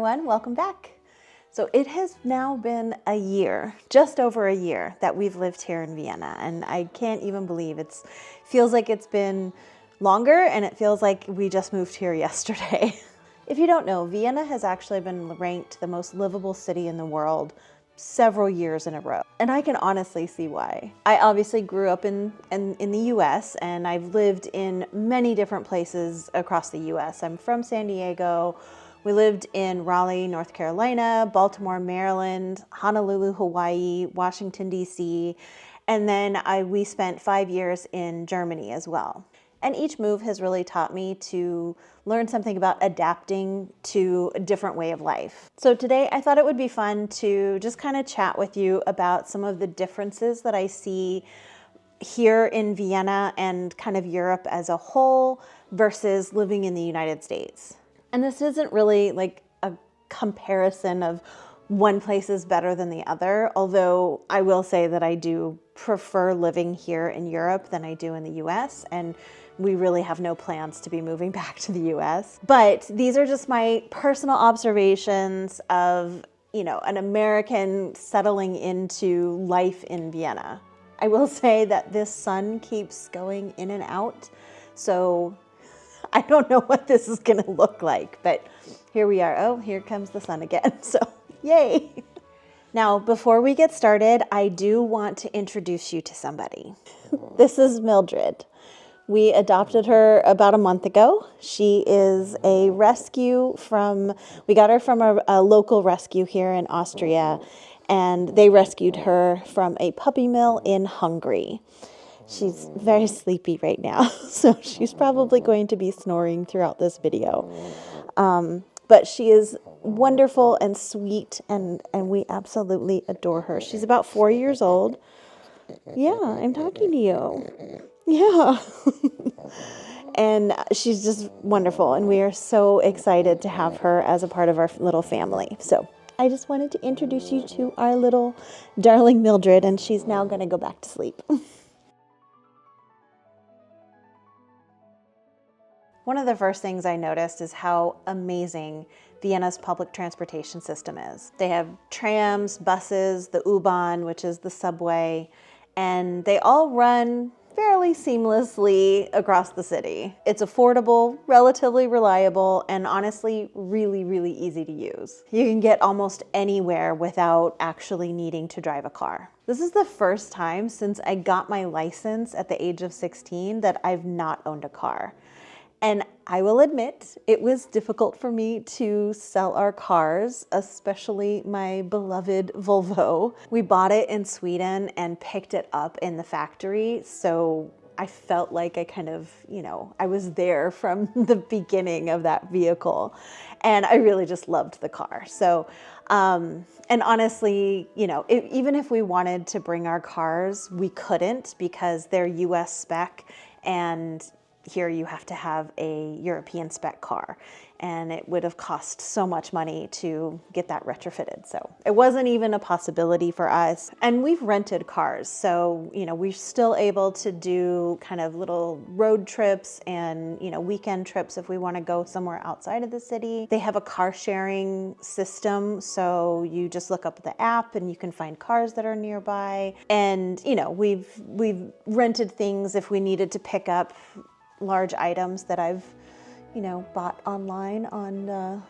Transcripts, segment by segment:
everyone, welcome back. So it has now been a year, just over a year, that we've lived here in Vienna, and I can't even believe feels like it's been longer, and it feels like we just moved here yesterday. If you don't know, Vienna has actually been ranked the most livable city in the world several years in a row, and I can honestly see why. I obviously grew up in the US, and I've lived in many different places across the US. I'm from San Diego. We lived in Raleigh, North Carolina, Baltimore, Maryland, Honolulu, Hawaii, Washington, D.C., and then we spent 5 years in Germany as well. And each move has really taught me to learn something about adapting to a different way of life. So today I thought it would be fun to just kind of chat with you about some of the differences that I see here in Vienna and kind of Europe as a whole versus living in the United States. And this isn't really like a comparison of one place is better than the other, although I will say that I do prefer living here in Europe than I do in the US, and we really have no plans to be moving back to the US. But these are just my personal observations of, an American settling into life in Vienna. I will say that this sun keeps going in and out, so I don't know what this is gonna look like, but here we are. Oh, here comes the sun again, so yay. Now, before we get started, I do want to introduce you to somebody. This is Mildred. We adopted her about a month ago. She is a rescue we got her from a local rescue here in Austria, and they rescued her from a puppy mill in Hungary. She's very sleepy right now, so she's probably going to be snoring throughout this video. But she is wonderful and sweet, and we absolutely adore her. She's about 4 years old. Yeah, I'm talking to you. Yeah. And she's just wonderful, and we are so excited to have her as a part of our little family. So I just wanted to introduce you to our little darling Mildred, and she's now going to go back to sleep. One of the first things I noticed is how amazing Vienna's public transportation system is. They have trams, buses, the U-Bahn, which is the subway, and they all run fairly seamlessly across the city. It's affordable, relatively reliable, and honestly really, really easy to use. You can get almost anywhere without actually needing to drive a car. This is the first time since I got my license at the age of 16 that I've not owned a car. And I will admit, it was difficult for me to sell our cars, especially my beloved Volvo. We bought it in Sweden and picked it up in the factory, so I felt like I kind of, I was there from the beginning of that vehicle. And I really just loved the car. So, and honestly, even if we wanted to bring our cars, we couldn't because they're US spec, and here you have to have a European spec car, and it would have cost so much money to get that retrofitted. So it wasn't even a possibility for us. And we've rented cars, so we're still able to do kind of little road trips and weekend trips if we want to go somewhere outside of the city. They have a car sharing system, so you just look up the app and you can find cars that are nearby. And we've rented things if we needed to pick up large items that I've, bought online on,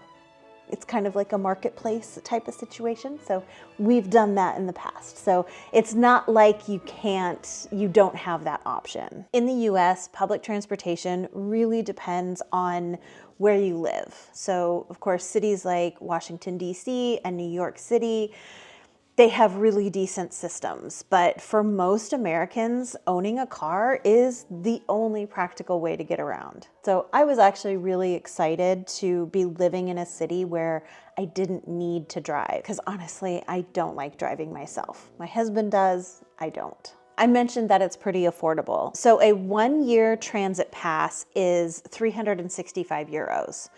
it's kind of like a marketplace type of situation. So we've done that in the past. So it's not like you don't have that option. In the US, public transportation really depends on where you live. So of course, cities like Washington, D.C. and New York City, they have really decent systems, but for most Americans, owning a car is the only practical way to get around. So I was actually really excited to be living in a city where I didn't need to drive, because honestly, I don't like driving myself. My husband does, I don't. I mentioned that it's pretty affordable. So a 1-year transit pass is 365 euros.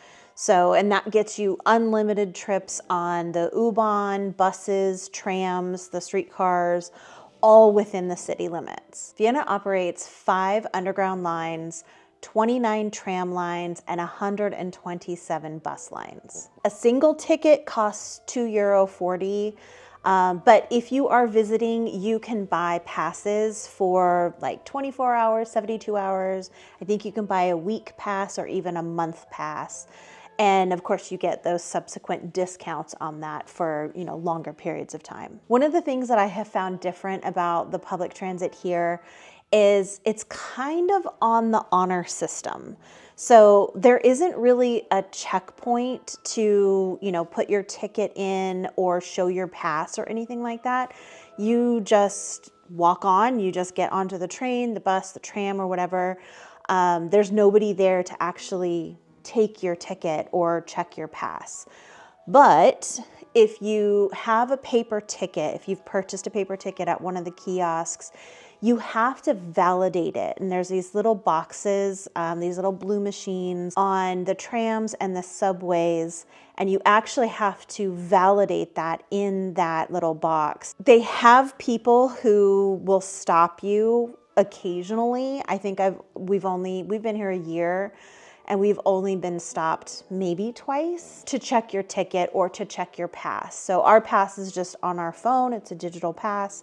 And that gets you unlimited trips on the U-Bahn, buses, trams, the streetcars, all within the city limits. Vienna operates 5 underground lines, 29 tram lines, and 127 bus lines. A single ticket costs €2.40. But if you are visiting, you can buy passes for like 24 hours, 72 hours. I think you can buy a week pass or even a month pass. And of course you get those subsequent discounts on that for, longer periods of time. One of the things that I have found different about the public transit here is it's kind of on the honor system. So there isn't really a checkpoint to, put your ticket in or show your pass or anything like that. You just walk on, you just get onto the train, the bus, the tram, or whatever. There's nobody there to actually take your ticket or check your pass. But if you have a paper ticket, if you've purchased a paper ticket at one of the kiosks, you have to validate it. And there's these little boxes, these little blue machines on the trams and the subways, and you actually have to validate that in that little box. They have people who will stop you occasionally. I think we've been here a year, and we've only been stopped maybe twice to check your ticket or to check your pass. So our pass is just on our phone, it's a digital pass.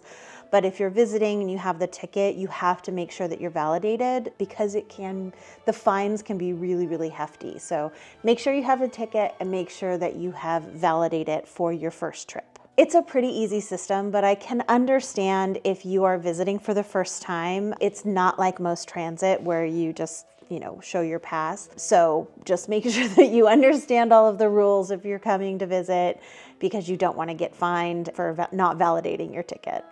But if you're visiting and you have the ticket, you have to make sure that you're validated, because the fines can be really, really hefty. So make sure you have a ticket and make sure that you have validated for your first trip. It's a pretty easy system, but I can understand if you are visiting for the first time. It's not like most transit where you just show your pass. So just make sure that you understand all of the rules if you're coming to visit, because you don't want to get fined for not validating your ticket.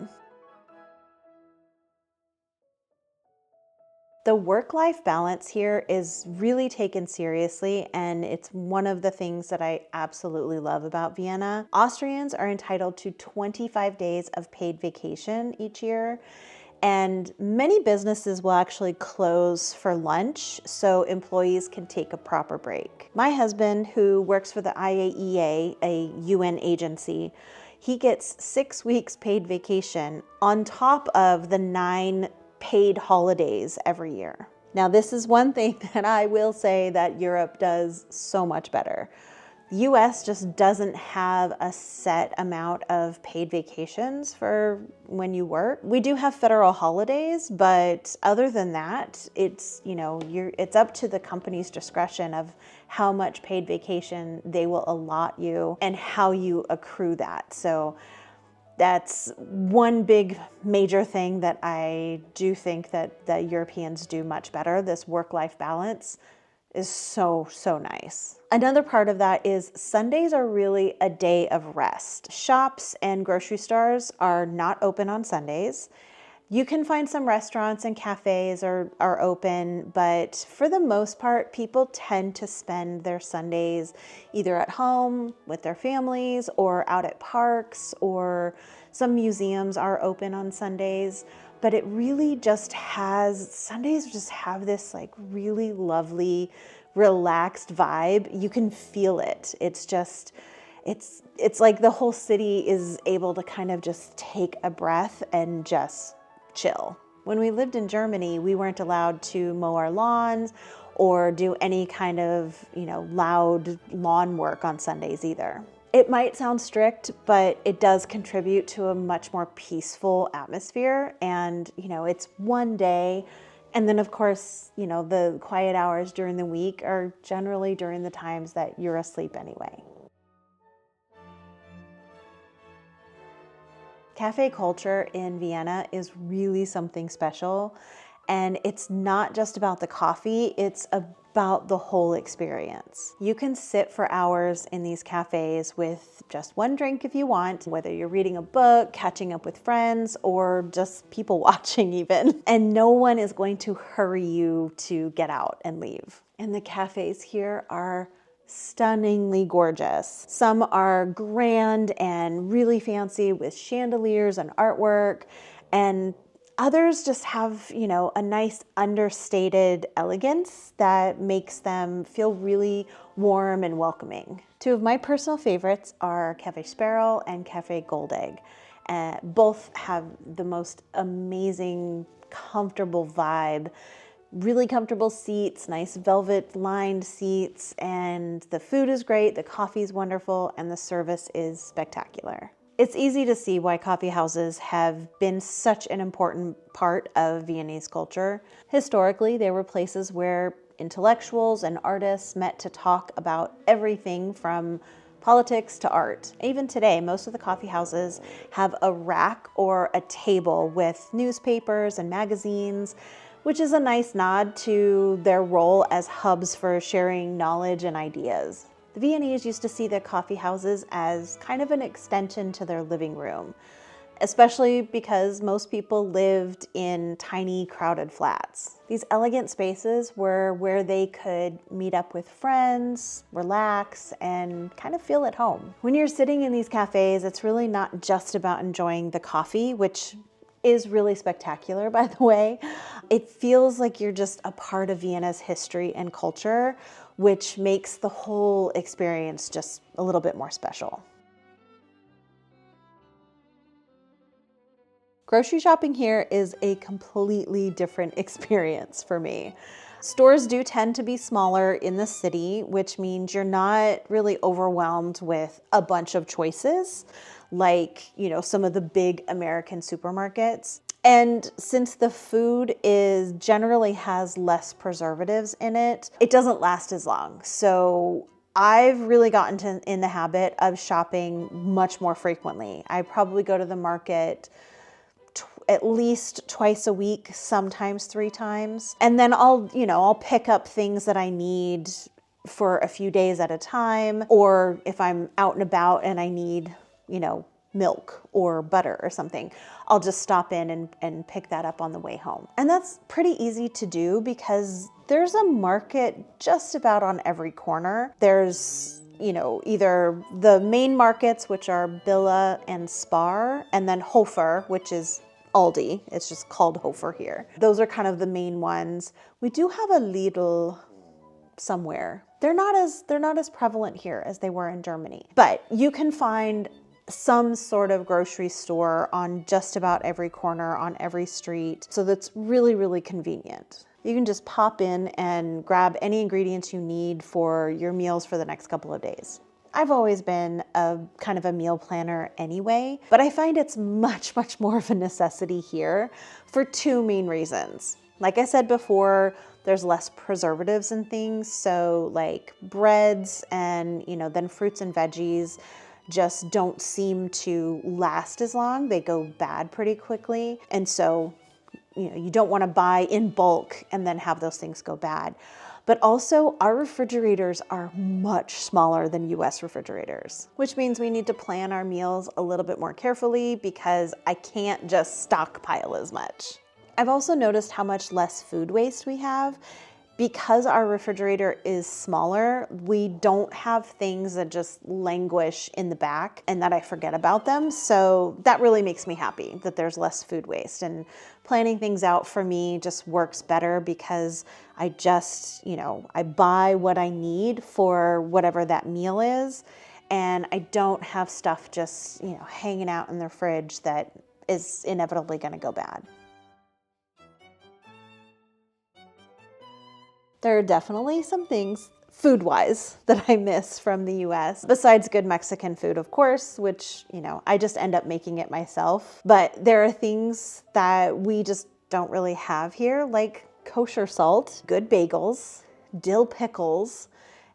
The work-life balance here is really taken seriously, and it's one of the things that I absolutely love about Vienna. Austrians are entitled to 25 days of paid vacation each year. And many businesses will actually close for lunch so employees can take a proper break. My husband, who works for the IAEA, a UN agency, he gets 6 weeks paid vacation on top of the 9 paid holidays every year. Now, this is one thing that I will say that Europe does so much better. The US just doesn't have a set amount of paid vacations for when you work. We do have federal holidays, but other than that, it's up to the company's discretion of how much paid vacation they will allot you and how you accrue that. So that's one big major thing that I do think that the Europeans do much better. This work-life balance is so, so nice. Another part of that is Sundays are really a day of rest. Shops and grocery stores are not open on Sundays. You can find some restaurants and cafes are open, but for the most part, people tend to spend their Sundays either at home with their families or out at parks, or some museums are open on Sundays. But it really Sundays just have this like really lovely, relaxed vibe. You can feel it. It's like the whole city is able to kind of just take a breath and just chill. When we lived in Germany, we weren't allowed to mow our lawns or do any kind of, loud lawn work on Sundays either. It might sound strict, but it does contribute to a much more peaceful atmosphere. And, it's one day. And then, of course, the quiet hours during the week are generally during the times that you're asleep anyway. Café Culture in Vienna is really something special. And it's not just about the coffee, it's about the whole experience. You can sit for hours in these cafes with just one drink if you want, whether you're reading a book, catching up with friends, or just people watching even. And no one is going to hurry you to get out and leave. And the cafes here are stunningly gorgeous. Some are grand and really fancy with chandeliers and artwork, and others just have, a nice understated elegance that makes them feel really warm and welcoming. Two of my personal favorites are Café Sparrow and Café Gold Egg. Both have the most amazing, comfortable vibe. really comfortable seats, nice velvet lined seats, and the food is great, the coffee is wonderful, and the service is spectacular. It's easy to see why coffee houses have been such an important part of Viennese culture. Historically, they were places where intellectuals and artists met to talk about everything from politics to art. Even today, most of the coffee houses have a rack or a table with newspapers and magazines, which is a nice nod to their role as hubs for sharing knowledge and ideas. The Viennese used to see their coffee houses as kind of an extension to their living room, especially because most people lived in tiny, crowded flats. These elegant spaces were where they could meet up with friends, relax, and kind of feel at home. When you're sitting in these cafes, it's really not just about enjoying the coffee, which is really spectacular, by the way. It feels like you're just a part of Vienna's history and culture, which makes the whole experience just a little bit more special. Grocery shopping here is a completely different experience for me. Stores do tend to be smaller in the city, which means you're not really overwhelmed with a bunch of choices like, some of the big American supermarkets. And since the food generally has less preservatives in it, it doesn't last as long. So I've really gotten in the habit of shopping much more frequently. I probably go to the market at least twice a week, sometimes 3 times. And then I'll pick up things that I need for a few days at a time. Or if I'm out and about and I need, milk or butter or something, I'll just stop in and pick that up on the way home. And that's pretty easy to do because there's a market just about on every corner. There's either the main markets, which are Billa and Spar, and then Hofer, which is Aldi. It's just called Hofer here. Those are kind of the main ones. We do have a Lidl somewhere. They're not as prevalent here as they were in Germany. But you can find some sort of grocery store on just about every corner, on every street. So that's really, really convenient. You can just pop in and grab any ingredients you need for your meals for the next couple of days. I've always been a kind of a meal planner anyway, but I find it's much, much more of a necessity here for 2 main reasons. Like I said before, there's less preservatives and things. So like breads and, then fruits and veggies just don't seem to last as long. They go bad pretty quickly. And so, you don't want to buy in bulk and then have those things go bad. But also our refrigerators are much smaller than US refrigerators, which means we need to plan our meals a little bit more carefully because I can't just stockpile as much. I've also noticed how much less food waste we have. Because our refrigerator is smaller, we don't have things that just languish in the back and that I forget about them. So that really makes me happy that there's less food waste. And planning things out for me just works better because I just, I buy what I need for whatever that meal is. And I don't have stuff just, hanging out in the fridge that is inevitably going to go bad. There are definitely some things food-wise that I miss from the US, besides good Mexican food, of course, which, I just end up making it myself. But there are things that we just don't really have here, like kosher salt, good bagels, dill pickles,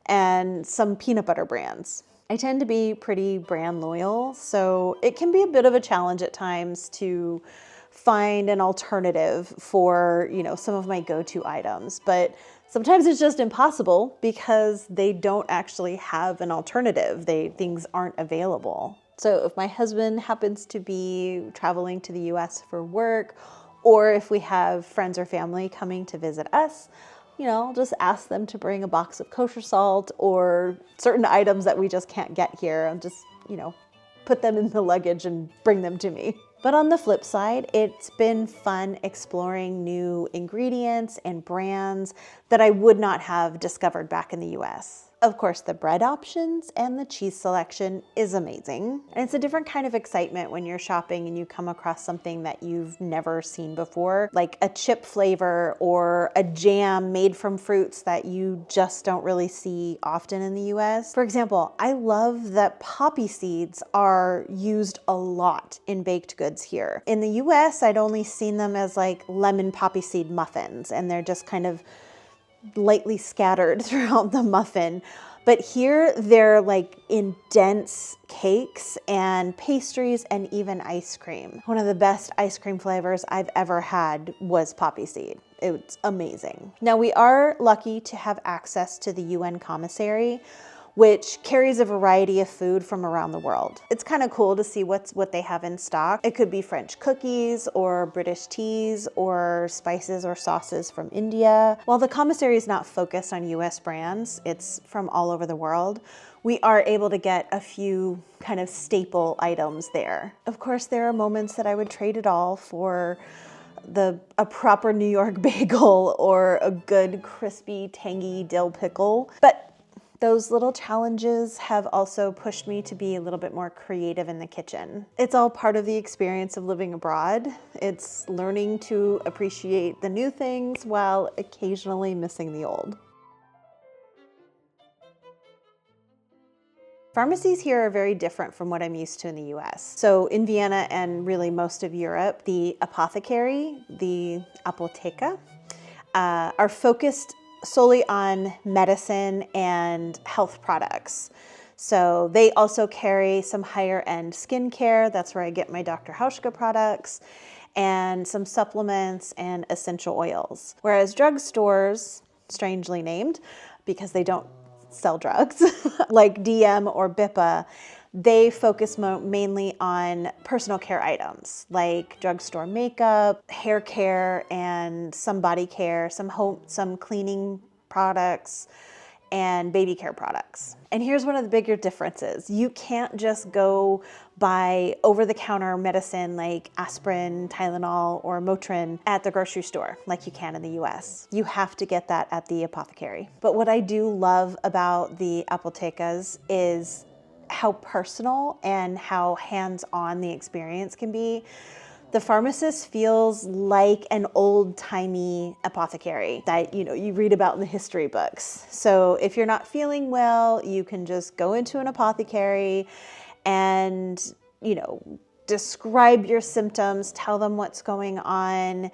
and some peanut butter brands. I tend to be pretty brand loyal, so it can be a bit of a challenge at times to find an alternative for, some of my go-to items. But sometimes it's just impossible because they don't actually have an alternative. Things aren't available. So if my husband happens to be traveling to the US for work, or if we have friends or family coming to visit us, I'll just ask them to bring a box of kosher salt or certain items that we just can't get here and just, put them in the luggage and bring them to me. But on the flip side, it's been fun exploring new ingredients and brands that I would not have discovered back in the US. Of course, the bread options and the cheese selection is amazing. And it's a different kind of excitement when you're shopping and you come across something that you've never seen before, like a chip flavor or a jam made from fruits that you just don't really see often in the US. For example, I love that poppy seeds are used a lot in baked goods here. In the US, I'd only seen them as like lemon poppy seed muffins, and they're just kind of lightly scattered throughout the muffin. But here they're like in dense cakes and pastries and even ice cream. One of the best ice cream flavors I've ever had was poppy seed. It's amazing. Now, we are lucky to have access to the UN commissary, which carries a variety of food from around the world. It's kind of cool to see what they have in stock. It could be French cookies or British teas or spices or sauces from India. While the commissary is not focused on US brands, it's from all over the world, we are able to get a few kind of staple items there. Of course, there are moments that I would trade it all for a proper New York bagel or a good crispy tangy dill pickle. But those little challenges have also pushed me to be a little bit more creative in the kitchen. It's all part of the experience of living abroad. It's learning to appreciate the new things while occasionally missing the old. Pharmacies here are very different from what I'm used to in the US. So in Vienna and really most of Europe, the apothecary, the Apotheke, are focused solely on medicine and health products. So they also carry some higher end skincare. That's where I get my Dr. Hauschka products, and some supplements and essential oils. Whereas drugstores, strangely named because they don't sell drugs, like DM or BIPA, they focus mainly on personal care items like drugstore makeup, hair care, and some body care, some cleaning products, and baby care products. And here's one of the bigger differences. You can't just go buy over-the-counter medicine like aspirin, Tylenol, or Motrin at the grocery store like you can in the US. You have to get that at the apothecary. But what I do love about the apothekas is how personal and how hands-on the experience can be. The pharmacist feels like an old-timey apothecary that you read about in the history books. So if you're not feeling well, you can just go into an apothecary and describe your symptoms, tell them what's going on,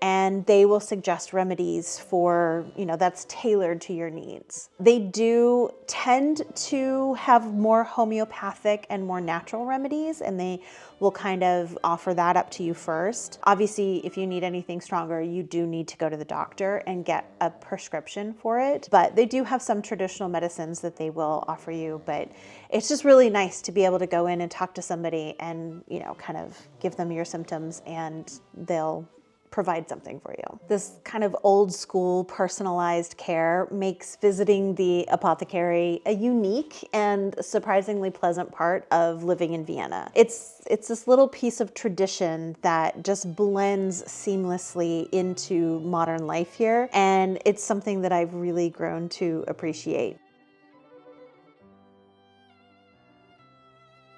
and they will suggest remedies for, that's tailored to your needs. They do tend to have more homeopathic and more natural remedies, and they will kind of offer that up to you first. Obviously, if you need anything stronger, you do need to go to the doctor and get a prescription for it. But they do have some traditional medicines that they will offer you, but it's just really nice to be able to go in and talk to somebody and, kind of give them your symptoms, and they'll provide something for you. This kind of old school personalized care makes visiting the apothecary a unique and surprisingly pleasant part of living in Vienna. It's this little piece of tradition that just blends seamlessly into modern life here, and it's something that I've really grown to appreciate.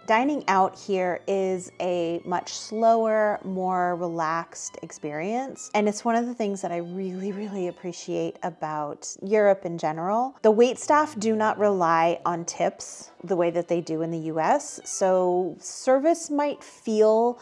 Dining out here is a much slower, more relaxed experience. And it's one of the things that I really, really appreciate about Europe in general. The waitstaff do not rely on tips the way that they do in the US. So service might feel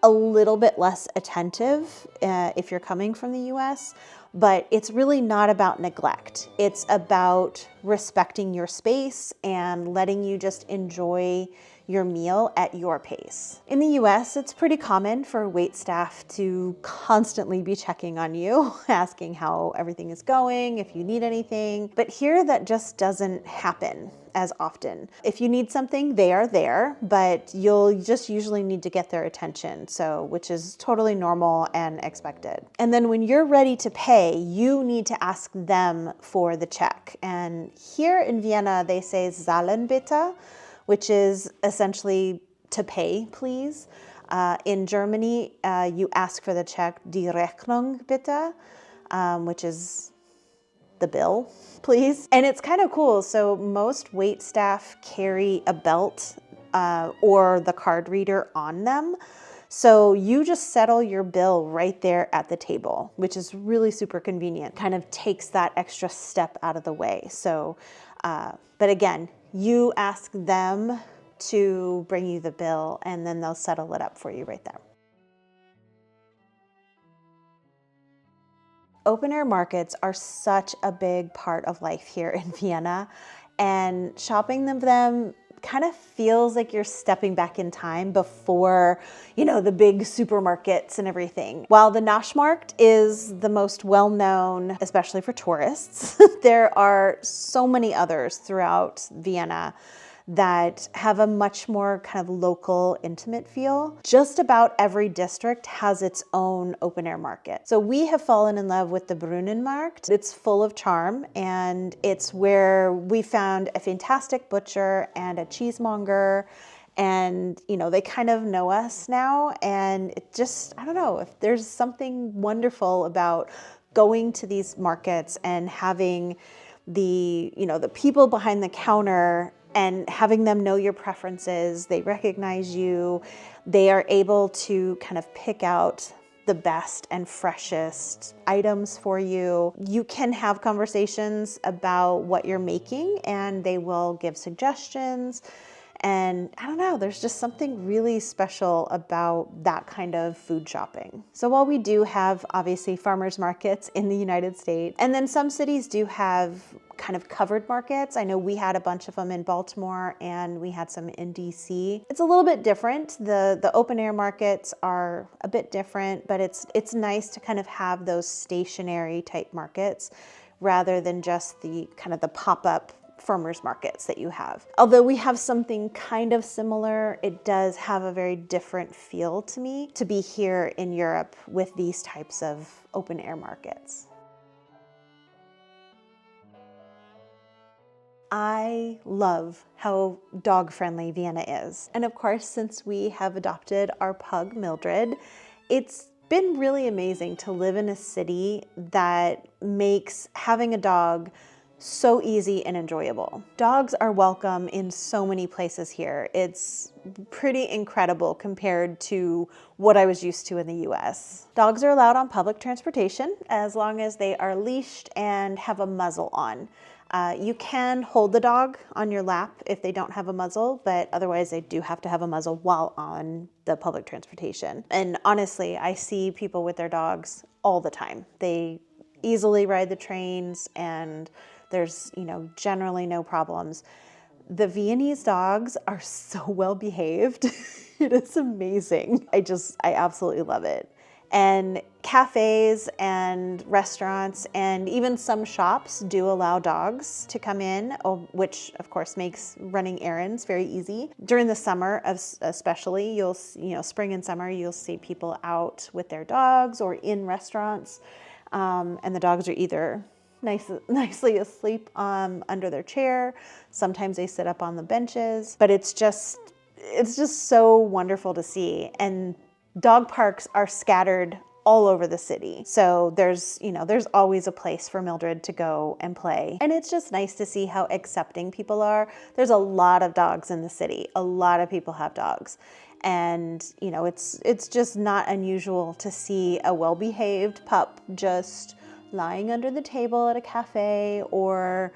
a little bit less attentive if you're coming from the US, but it's really not about neglect. It's about respecting your space and letting you just enjoy your meal at your pace. In the US, it's pretty common for waitstaff to constantly be checking on you, asking how everything is going, if you need anything. But here that just doesn't happen as often. If you need something, they are there, but you'll just usually need to get their attention, which is totally normal and expected. And then when you're ready to pay, you need to ask them for the check. And here in Vienna, they say "Zahlen bitte," which is essentially to pay, please. In Germany, you ask for the check "Die Rechnung bitte," which is the bill, please. And it's kind of cool. So most wait staff carry a belt or the card reader on them. So you just settle your bill right there at the table, which is really super convenient. Kind of takes that extra step out of the way. So, but again, you ask them to bring you the bill and then they'll settle it up for you right there. Open air markets are such a big part of life here in Vienna, and shopping them kind of feels like you're stepping back in time before, the big supermarkets and everything. While the Naschmarkt is the most well-known, especially for tourists, there are so many others throughout Vienna that have a much more kind of local, intimate feel. Just about every district has its own open air market. So we have fallen in love with the Brunnenmarkt. It's full of charm, and it's where we found a fantastic butcher and a cheesemonger, and they kind of know us now, and it just, I don't know, if there's something wonderful about going to these markets and having the people behind the counter and having them know your preferences. They recognize you. They are able to kind of pick out the best and freshest items for you. You can have conversations about what you're making and they will give suggestions. And I don't know, there's just something really special about that kind of food shopping. So while we do have obviously farmers markets in the United States, and then some cities do have kind of covered markets. I know we had a bunch of them in Baltimore and we had some in DC. It's a little bit different. The open air markets are a bit different, but it's nice to kind of have those stationary type markets rather than just the kind of the pop-up farmers markets that you have. Although we have something kind of similar, it does have a very different feel to me to be here in Europe with these types of open air markets. I love how dog-friendly Vienna is. And of course, since we have adopted our pug, Mildred, it's been really amazing to live in a city that makes having a dog so easy and enjoyable. Dogs are welcome in so many places here. It's pretty incredible compared to what I was used to in the US. Dogs are allowed on public transportation as long as they are leashed and have a muzzle on. You can hold the dog on your lap if they don't have a muzzle, but otherwise they do have to have a muzzle while on the public transportation. And honestly, I see people with their dogs all the time. They easily ride the trains and there's, generally no problems. The Viennese dogs are so well behaved. It is amazing. I absolutely love it. And cafes and restaurants and even some shops do allow dogs to come in, which of course makes running errands very easy. During the summer, especially, spring and summer, you'll see people out with their dogs or in restaurants, and the dogs are either nicely asleep under their chair. Sometimes they sit up on the benches, but it's just so wonderful to see. And dog parks are scattered all over the city. So there's always a place for Mildred to go and play. And it's just nice to see how accepting people are. There's a lot of dogs in the city. A lot of people have dogs. And, it's just not unusual to see a well-behaved pup just lying under the table at a cafe or,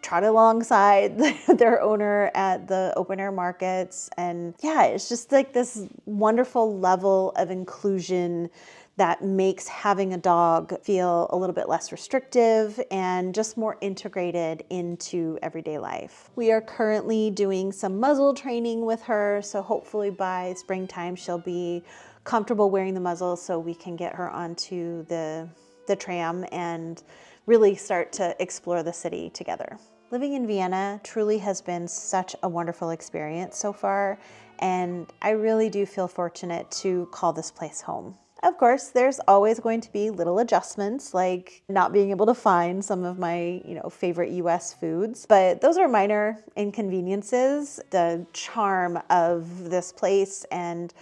trot alongside their owner at the open air markets. And yeah, it's just like this wonderful level of inclusion that makes having a dog feel a little bit less restrictive and just more integrated into everyday life. We are currently doing some muzzle training with her, so hopefully by springtime she'll be comfortable wearing the muzzle so we can get her onto the tram and really start to explore the city together. Living in Vienna truly has been such a wonderful experience so far, and I really do feel fortunate to call this place home. Of course, there's always going to be little adjustments, like not being able to find some of my, favorite US foods, but those are minor inconveniences. The charm of this place and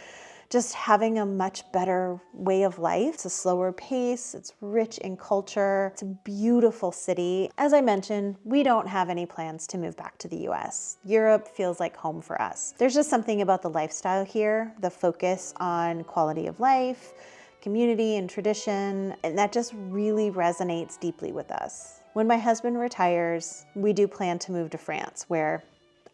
just having a much better way of life. It's a slower pace, it's rich in culture, it's a beautiful city. As I mentioned, we don't have any plans to move back to the US. Europe feels like home for us. There's just something about the lifestyle here, the focus on quality of life, community and tradition, and that just really resonates deeply with us. When my husband retires, we do plan to move to France, where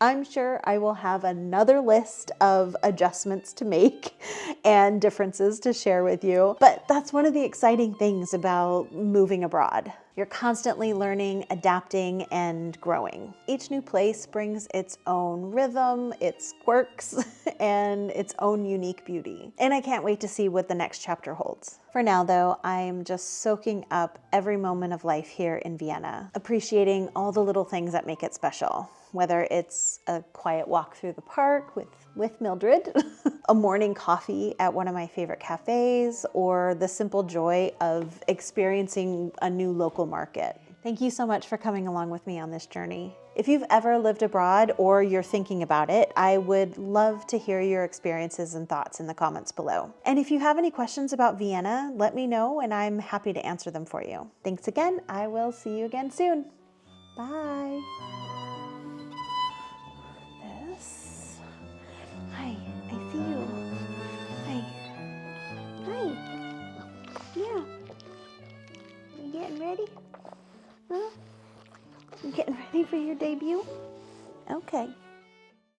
I'm sure I will have another list of adjustments to make and differences to share with you. But that's one of the exciting things about moving abroad. You're constantly learning, adapting, and growing. Each new place brings its own rhythm, its quirks, and its own unique beauty. And I can't wait to see what the next chapter holds. For now, though, I'm just soaking up every moment of life here in Vienna, appreciating all the little things that make it special. Whether it's a quiet walk through the park with Mildred, a morning coffee at one of my favorite cafes, or the simple joy of experiencing a new local market. Thank you so much for coming along with me on this journey. If you've ever lived abroad or you're thinking about it, I would love to hear your experiences and thoughts in the comments below. And if you have any questions about Vienna, let me know and I'm happy to answer them for you. Thanks again. I will see you again soon. Bye. Hi, I see you. Hi. Hi. Yeah. You getting ready? Huh? You getting ready for your debut? Okay.